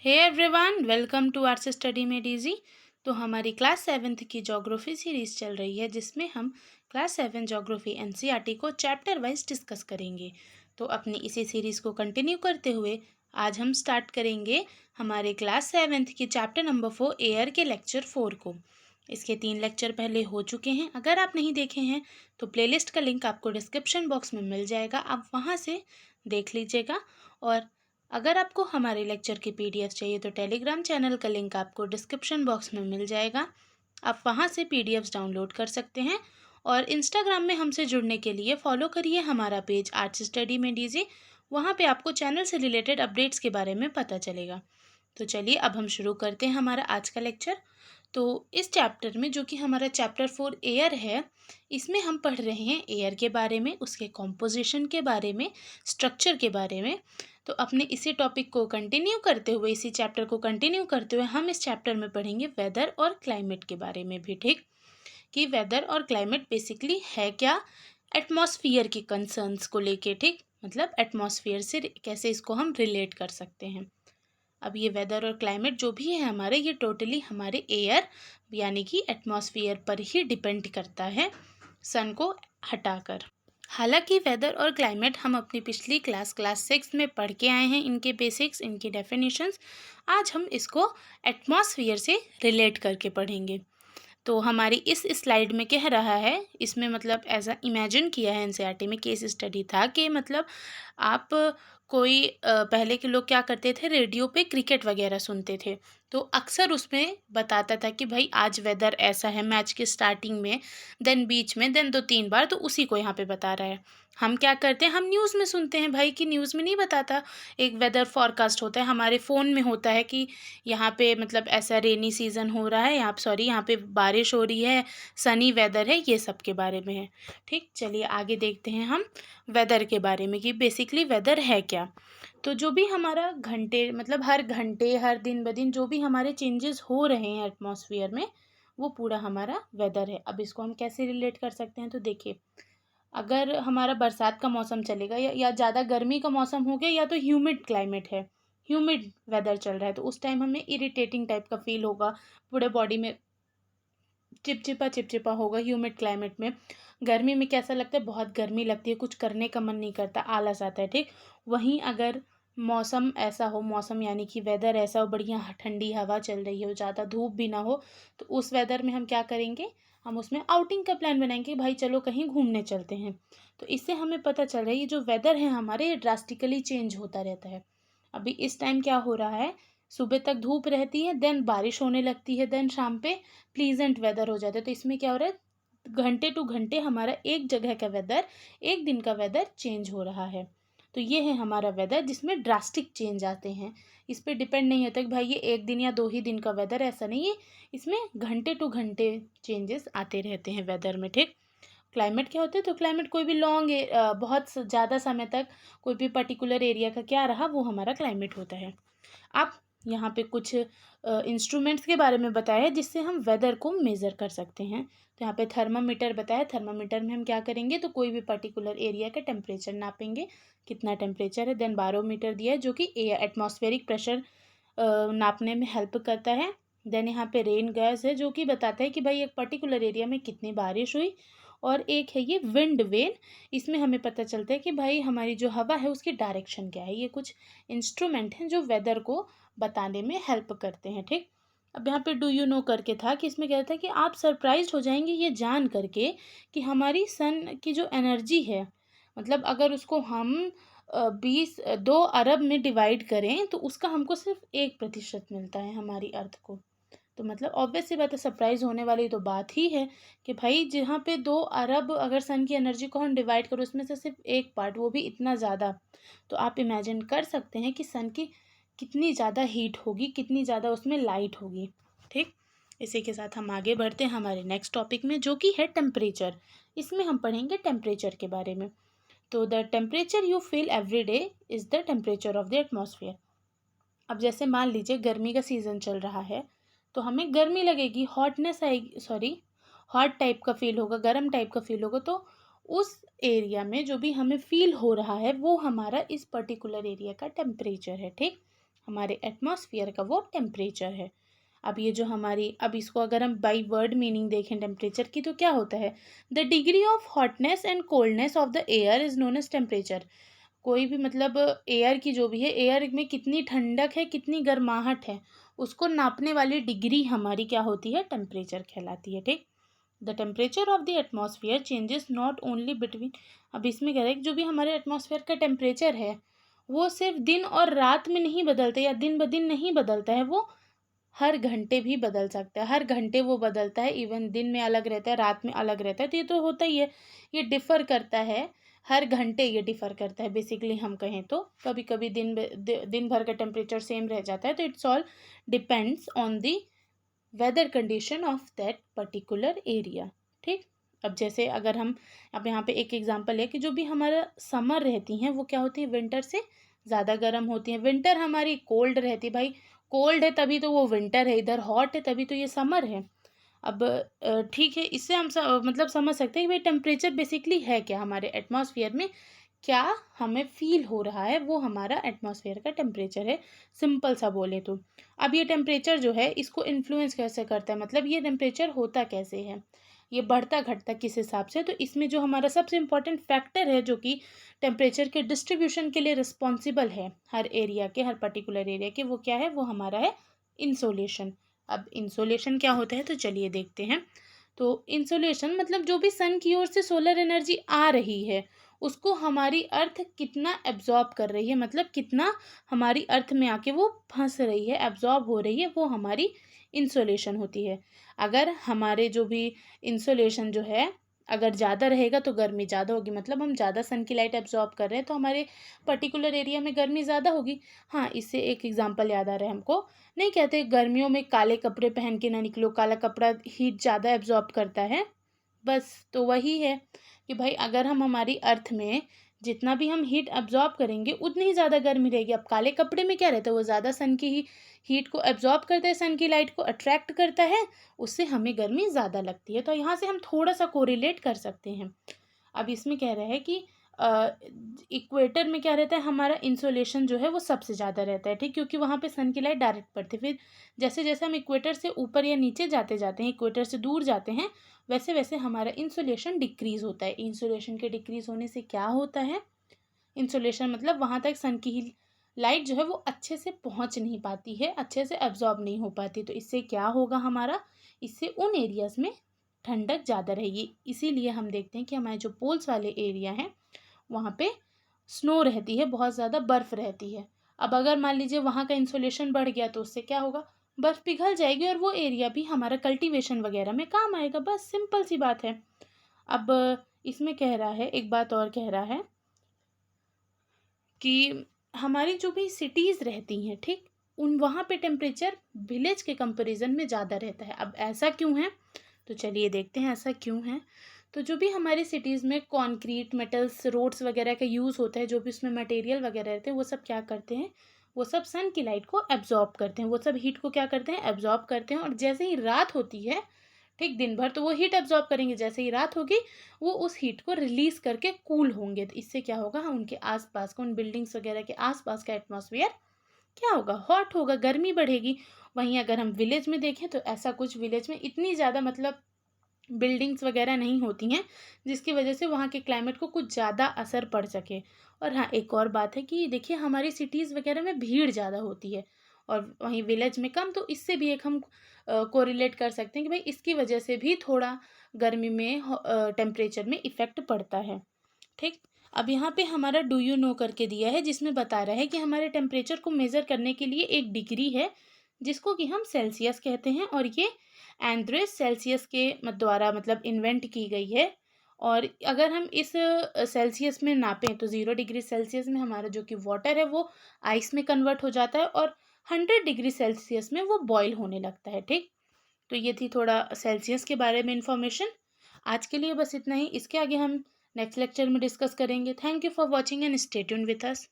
Hey everyone, welcome to arts study made easy. तो हमारी class 7th की geography series चल रही है जिसमें हम क्लास 7 ज्योग्राफी एनसीईआरटी को चैप्टर वाइज डिस्कस करेंगे। तो अपनी इसी सीरीज़ को कंटिन्यू करते हुए आज हम स्टार्ट करेंगे हमारे क्लास 7th की चैप्टर नंबर 4 एयर के लेक्चर 4 को। इसके 3 लेक्चर पहले हो चुके हैं। अगर आप नहीं देखे हैं तो प्लेलिस्ट का लिंक आपको डिस्क्रिप्शन बॉक्स में मिल जाएगा, आप वहाँ से देख लीजिएगा। और अगर आपको हमारे लेक्चर की पीडीएफ चाहिए तो टेलीग्राम चैनल का लिंक आपको डिस्क्रिप्शन बॉक्स में मिल जाएगा, आप वहां से पीडीएफ्स डाउनलोड कर सकते हैं। और इंस्टाग्राम में हमसे जुड़ने के लिए फॉलो करिए हमारा पेज आर्ट्स स्टडी में डीजे, वहाँ पे आपको चैनल से रिलेटेड अपडेट्स के बारे में पता चलेगा। तो चलिए अब हम शुरू करते हैं हमारा आज का लेक्चर। तो इस चैप्टर में, जो कि हमारा चैप्टर 4 एयर है, इसमें हम पढ़ रहे हैं एयर के बारे में, उसके कॉम्पोजिशन के बारे में, स्ट्रक्चर के बारे में। तो अपने इसी टॉपिक को कंटिन्यू करते हुए, इसी चैप्टर को कंटिन्यू करते हुए हम इस चैप्टर में पढ़ेंगे वेदर और क्लाइमेट के बारे में भी। ठीक, कि वेदर और क्लाइमेट बेसिकली है क्या, एटमॉस्फियर की कंसर्न्स को लेके। ठीक, मतलब एटमॉस्फियर से कैसे इसको हम रिलेट कर सकते हैं। अब ये वेदर और क्लाइमेट जो भी है हमारे, ये टोटली हमारे एयर यानी कि एटमॉस्फियर पर ही डिपेंड करता है, सन को हटाकर। हालांकि वेदर और क्लाइमेट हम अपनी पिछली क्लास 6 में पढ़ के आए हैं, इनके बेसिक्स, इनकी डेफिनेशंस। आज हम इसको एटमॉस्फियर से रिलेट करके पढ़ेंगे। तो हमारी इस स्लाइड में कह रहा है, इसमें मतलब ऐसा इमेजिन किया है, एनसीईआरटी में केस स्टडी था कि मतलब आप कोई पहले के लोग क्या करते थे, रेडियो पे क्रिकेट वगैरह सुनते थे, तो अक्सर उसमें बताता था कि भाई आज वेदर ऐसा है, मैच के स्टार्टिंग में, देन बीच में, देन 2-3 बार, तो उसी को यहाँ पे बता रहा है। हम क्या करते हैं, हम न्यूज़ में सुनते हैं भाई, कि न्यूज़ में नहीं बताता। एक वेदर फॉरकास्ट होता है, हमारे फ़ोन में होता है कि यहाँ पे मतलब ऐसा रेनी सीज़न हो रहा है, यहाँ पे बारिश हो रही है, सनी वेदर है, ये सब के बारे में है। ठीक, चलिए आगे देखते हैं हम वेदर के बारे में कि बेसिकली वेदर है क्या। तो जो भी हमारा घंटे, मतलब हर घंटे, हर दिन ब दिन जो भी हमारे चेंजेस हो रहे हैं एटमॉस्फेयर में, वो पूरा हमारा वेदर है। अब इसको हम कैसे रिलेट कर सकते हैं, तो देखिए, अगर हमारा बरसात का मौसम चलेगा या ज़्यादा गर्मी का मौसम हो गया, या तो ह्यूमिड क्लाइमेट है, ह्यूमिड वेदर चल रहा है, तो उस टाइम हमें इरिटेटिंग टाइप का फील होगा, पूरे बॉडी में चिपचिपा चिपचिपा होगा। ह्यूमिड क्लाइमेट में गर्मी में कैसा लगता है, बहुत गर्मी लगती है, कुछ करने का मन नहीं करता, आलस आता है। ठीक, वहीं अगर मौसम ऐसा हो, मौसम यानी कि वेदर ऐसा हो, बढ़िया ठंडी हवा चल रही हो, ज़्यादा धूप भी ना हो, तो उस वेदर में हम क्या करेंगे, हम उसमें आउटिंग का प्लान बनाएंगे, भाई चलो कहीं घूमने चलते हैं। तो इससे हमें पता चल रहा है ये जो वेदर है हमारे, ये ड्रास्टिकली चेंज होता रहता है। अभी इस टाइम क्या हो रहा है, सुबह तक धूप रहती है, देन बारिश होने लगती है, देन शाम पे प्लीजेंट वेदर हो जाता है। तो इसमें क्या हो रहा है, घंटे टू घंटे हमारा एक जगह का वेदर, एक दिन का वेदर चेंज हो रहा है। तो ये है हमारा वेदर जिसमें ड्रास्टिक चेंज आते हैं। इस पर डिपेंड नहीं होता कि भाई ये एक दिन या 2 ही दिन का वेदर, ऐसा नहीं है, इसमें घंटे टू घंटे चेंजेस आते रहते हैं वेदर में। ठीक, क्लाइमेट क्या होता है, तो क्लाइमेट कोई भी लॉन्ग, बहुत ज़्यादा समय तक कोई भी पर्टिकुलर एरिया का क्या रहा, वो हमारा क्लाइमेट होता है। आप यहाँ पे कुछ इंस्ट्रूमेंट्स के बारे में बताया है जिससे हम वेदर को मेज़र कर सकते हैं। तो यहाँ पे थर्मामीटर बताया, थर्मामीटर में हम क्या करेंगे, तो कोई भी पर्टिकुलर एरिया का टेम्परेचर नापेंगे, कितना टेम्परेचर है। देन बारोमीटर दिया है जो कि एटमॉस्फेरिक प्रेशर नापने में हेल्प करता है। देन यहाँ पे रेन गैस है जो कि बताता है कि भाई एक पर्टिकुलर एरिया में कितनी बारिश हुई। और एक है ये विंड वेन, इसमें हमें पता चलता है कि भाई हमारी जो हवा है उसकी डायरेक्शन क्या है। ये कुछ इंस्ट्रूमेंट हैं जो वेदर को बताने में हेल्प करते हैं। ठीक, अब यहाँ पे डू यू नो करके था, कि इसमें कहता है कि आप सरप्राइज हो जाएंगे ये जान करके कि हमारी सन की जो एनर्जी है, मतलब अगर उसको हम 2 अरब में डिवाइड करें तो उसका हमको सिर्फ 1% मिलता है हमारी अर्थ को। तो मतलब ऑब्वियस सी बात है, सरप्राइज होने वाली तो बात ही है कि भाई जहाँ पे 2 अरब अगर सन की एनर्जी को हम डिवाइड करो, उसमें से सिर्फ एक पार्ट, वो भी इतना ज़्यादा, तो आप इमेजिन कर सकते हैं कि सन की कितनी ज़्यादा हीट होगी, कितनी ज़्यादा उसमें लाइट होगी। ठीक, इसी के साथ हम आगे बढ़ते हैं हमारे नेक्स्ट टॉपिक में, जो कि है टेम्परेचर। इसमें हम पढ़ेंगे टेम्परेचर के बारे में। तो the temperature you feel every day is the temperature of the atmosphere. अब जैसे मान लीजिए गर्मी का सीज़न चल रहा है, तो हमें गर्मी लगेगी, हॉटनेस आएगी, सॉरी हॉट टाइप का फील होगा, गर्म टाइप का फील होगा। तो उस एरिया में जो भी हमें फील हो रहा है वो हमारा इस पर्टिकुलर एरिया का टेम्परेचर है। ठीक, हमारे एटमॉस्फेयर का वो टेम्परेचर है। अब ये जो हमारी, अब इसको अगर हम बाई वर्ड मीनिंग देखें टेम्परेचर की, तो क्या होता है, the degree of hotness and coldness of the air is known as temperature. कोई भी मतलब एयर की जो भी है, एयर में कितनी ठंडक है, कितनी गर्माहट है, उसको नापने वाली डिग्री हमारी क्या होती है, टेम्परेचर कहलाती है। ठीक, the temperature of the atmosphere changes not only between, अब इसमें कह रहे हैं कि जो भी हमारे एटमॉस्फेयर का टेम्परेचर है वो सिर्फ दिन और रात में नहीं बदलता या दिन ब दिन नहीं बदलता है, वो हर घंटे भी बदल सकता है, हर घंटे वो बदलता है। इवन दिन में अलग रहता है, रात में अलग रहता है, तो ये तो होता ही है, ये डिफ़र करता है, हर घंटे ये डिफ़र करता है। बेसिकली हम कहें तो कभी कभी दिन भर का टेम्परेचर सेम रह जाता है, तो it's all depends on the weather condition of that particular area. ठीक, अब जैसे अगर हम, अब यहाँ पे एक एग्जांपल है कि जो भी हमारा समर रहती हैं वो क्या होती है, विंटर से ज़्यादा गर्म होती हैं। विंटर हमारी कोल्ड रहती है, भाई कोल्ड है तभी तो वो विंटर है, इधर हॉट है तभी तो ये समर है। अब ठीक है, इससे हम मतलब समझ सकते हैं कि भाई टेम्परेचर बेसिकली है क्या हमारे एटमॉस्फेयर में, क्या हमें फील हो रहा है, वो हमारा एटमॉस्फेयर का टेम्परेचर है, सिंपल सा बोले तो। अब ये टेम्परेचर जो है इसको इन्फ्लुएंस कैसे करता है, मतलब ये टेम्परेचर होता कैसे है, ये बढ़ता घटता किस हिसाब से, तो इसमें जो हमारा सबसे इम्पॉर्टेंट फैक्टर है जो कि टेम्परेचर के डिस्ट्रीब्यूशन के लिए रिस्पॉन्सिबल है हर एरिया के, हर पर्टिकुलर एरिया के, वो क्या है, वो हमारा है इंसोलेशन। अब इंसोलेशन क्या होता है, तो चलिए देखते हैं। तो इंसोलेशन मतलब जो भी सन की ओर से सोलर एनर्जी आ रही है उसको हमारी अर्थ कितना एब्जॉर्ब कर रही है, मतलब कितना हमारी अर्थ में आके वो फंस रही है, एब्जॉर्ब हो रही है, वो हमारी इंसोलेशन होती है। अगर हमारे जो भी इंसोलेशन जो है अगर ज़्यादा रहेगा तो गर्मी ज़्यादा होगी, मतलब हम ज़्यादा सन की लाइट एब्जॉर्ब कर रहे हैं तो हमारे पर्टिकुलर एरिया में गर्मी ज़्यादा होगी। हाँ, इससे एक एग्जांपल याद आ रहा है हमको, नहीं कहते गर्मियों में काले कपड़े पहन के ना निकलो, काला कपड़ा हीट ज़्यादा एब्जॉर्ब करता है, बस तो वही है कि भाई अगर हम हमारी अर्थ में जितना भी हम हीट अब्जॉर्ब करेंगे उतनी ही ज़्यादा गर्मी रहेगी। अब काले कपड़े में क्या रहता है, वो ज़्यादा सन की ही हीट को एब्जॉर्ब करता है, सन की लाइट को अट्रैक्ट करता है, उससे हमें गर्मी ज़्यादा लगती है। तो यहाँ से हम थोड़ा सा कोरिलेट कर सकते हैं। अब इसमें कह रहा है कि इक्वेटर में क्या रहता है, हमारा इंसोलेशन जो है वो सबसे ज़्यादा रहता है। ठीक, क्योंकि वहाँ पे सन की लाइट डायरेक्ट पड़ती है। फिर जैसे जैसे हम इक्वेटर से ऊपर या नीचे जाते जाते हैं, इक्वेटर से दूर जाते हैं, वैसे वैसे हमारा इंसोलेशन डिक्रीज़ होता है। इंसोलेशन के डिक्रीज़ होने से क्या होता है, इंसोलेशन मतलब वहाँ तक सन की लाइट जो है वो अच्छे से पहुँच नहीं पाती है, अच्छे से एब्जॉर्ब नहीं हो पाती। तो इससे क्या होगा हमारा, इससे उन एरियाज़ में ठंडक ज़्यादा रहेगी। इसीलिए हम देखते हैं कि हमारे जो पोल्स वाले एरिया हैं वहाँ पे स्नो रहती है, बहुत ज़्यादा बर्फ़ रहती है। अब अगर मान लीजिए वहाँ का इंसोलेशन बढ़ गया तो उससे क्या होगा, बर्फ़ पिघल जाएगी और वो एरिया भी हमारा कल्टीवेशन वगैरह में काम आएगा, बस सिंपल सी बात है। अब इसमें कह रहा है, एक बात और कह रहा है कि हमारी जो भी सिटीज़ रहती हैं, ठीक, उन वहाँ पे टेम्परेचर विलेज के कंपैरिजन में ज़्यादा रहता है। अब ऐसा क्यों है, तो चलिए देखते हैं ऐसा क्यों है। तो जो भी हमारी सिटीज़ में कंक्रीट, मेटल्स, रोड्स वगैरह का यूज़ होता है, जो भी उसमें मटेरियल वगैरह रहते हैं, वो सब क्या करते हैं, वो सब सन की लाइट को एब्जॉर्ब करते हैं, वो सब हीट को क्या करते हैं, एब्जॉर्ब करते हैं। और जैसे ही रात होती है, ठीक, दिन भर तो वो हीट एब्जॉर्ब करेंगे, जैसे ही रात होगी वो उस हीट को रिलीज़ करके कूल होंगे। तो इससे क्या होगा, उनके आसपास का, उन बिल्डिंग्स वगैरह के आसपास का एटमॉस्फेयर क्या होगा, हॉट होगा, गर्मी बढ़ेगी। वहीं अगर हम विलेज में देखें तो ऐसा कुछ विलेज में इतनी ज़्यादा मतलब बिल्डिंग्स वगैरह नहीं होती हैं जिसकी वजह से वहाँ के क्लाइमेट को कुछ ज़्यादा असर पड़ सके। और हाँ, एक और बात है कि देखिए हमारी सिटीज़ वगैरह में भीड़ ज़्यादा होती है और वहीं विलेज में कम, तो इससे भी एक हम कोरिलेट कर सकते हैं कि भाई इसकी वजह से भी थोड़ा गर्मी में टेम्परेचर में इफ़ेक्ट पड़ता है। ठीक, अब यहाँ पे हमारा डू यू नो करके दिया है जिसमें बता रहा है कि हमारे टेम्परेचर को मेज़र करने के लिए एक डिग्री है जिसको कि हम सेल्सियस कहते हैं, और ये एंड्रेस सेल्सियस के द्वारा मतलब इन्वेंट की गई है। और अगर हम इस सेल्सियस में नापें तो 0 डिग्री सेल्सियस में हमारा जो कि वाटर है वो आइस में कन्वर्ट हो जाता है और 100 डिग्री सेल्सियस में वो बॉयल होने लगता है। ठीक, तो ये थी थोड़ा सेल्सियस के बारे में इंफॉर्मेशन। आज के लिए बस इतना ही, इसके आगे हम नेक्स्ट लेक्चर में डिस्कस करेंगे। Thank you for watching and stay tuned with us.